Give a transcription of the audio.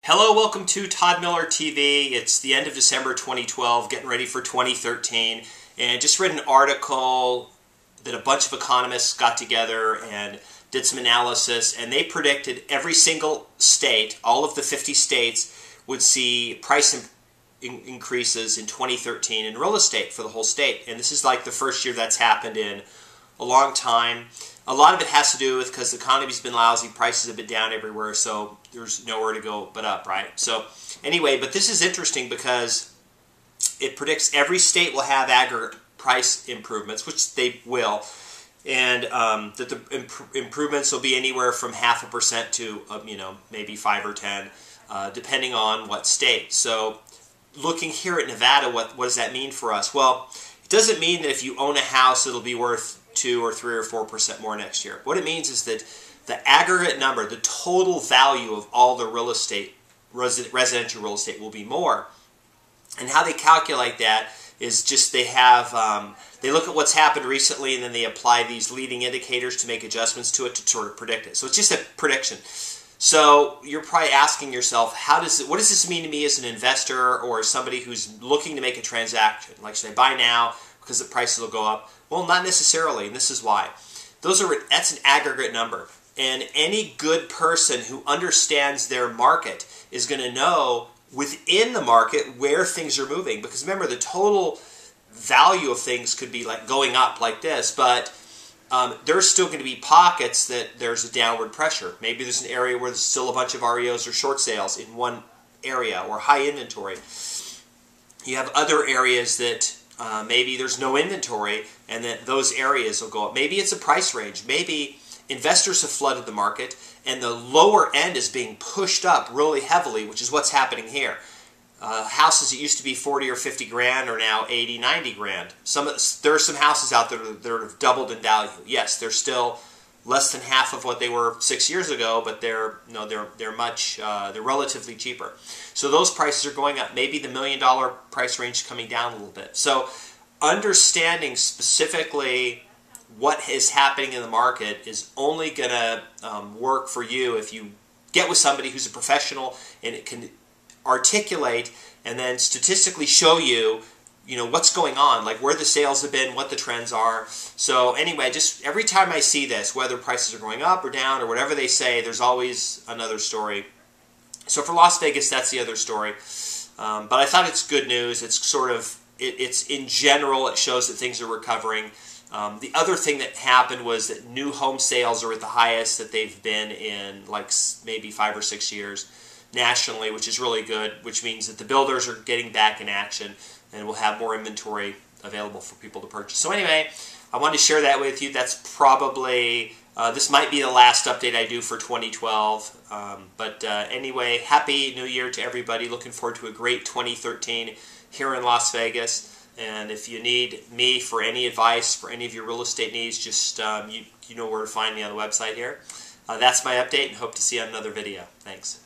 Hello, welcome to Todd Miller TV. It's the end of December 2012, getting ready for 2013, and just read an article that a bunch of economists got together and did some analysis, and they predicted every single state, all of the 50 states, would see price increases in 2013 in real estate for the whole state. And this is like the first year that's happened in a long time. A lot of it has to do with because the economy's been lousy, prices have been down everywhere, so there's nowhere to go but up, right? So anyway, but this is interesting because it predicts every state will have aggregate price improvements, which they will, and that the improvements will be anywhere from 0.5% to maybe 5 or 10, depending on what state. So looking here at Nevada, what does that mean for us? Well, it doesn't mean that if you own a house, it'll be worth 2 or 3 or 4% more next year. What it means is that the aggregate number, the total value of all the real estate, residential real estate, will be more. And how they calculate that is just they look at what's happened recently and then they apply these leading indicators to make adjustments to it to sort of predict it. So it's just a prediction. So you're probably asking yourself, what does this mean to me as an investor or somebody who's looking to make a transaction? Like, should I buy now because the prices will go up? Well, not necessarily, and this is why. That's an aggregate number. And any good person who understands their market is going to know within the market where things are moving. Because remember, the total value of things could be like going up like this, but there's still going to be pockets that there's a downward pressure. Maybe there's an area where there's still a bunch of REOs or short sales in one area or high inventory. You have other areas that maybe there's no inventory and that those areas will go up. Maybe it's a price range. Maybe investors have flooded the market and the lower end is being pushed up really heavily, which is what's happening here. Houses that used to be 40 or 50 grand are now 80, 90 grand. There are some houses out there that have doubled in value. Yes, they're still less than half of what they were 6 years ago, but they're relatively cheaper. So those prices are going up. Maybe the $1 million price range is coming down a little bit. So understanding specifically what is happening in the market is only going to work for you if you get with somebody who's a professional and it can articulate and then statistically show you what's going on, like where the sales have been, what the trends are. So anyway, just every time I see this, whether prices are going up or down or whatever they say, there's always another story. So for Las Vegas, that's the other story. But I thought it's good news. It's it's in general, it shows that things are recovering. The other thing that happened was that new home sales are at the highest that they've been in like maybe 5 or 6 years nationally, which is really good, which means that the builders are getting back in action and will have more inventory available for people to purchase. So anyway, I wanted to share that with you. That's probably, this might be the last update I do for 2012. Anyway, Happy New Year to everybody. Looking forward to a great 2013 here in Las Vegas. And if you need me for any advice for any of your real estate needs, just you know where to find me on the website here. That's my update, and hope to see you on another video. Thanks.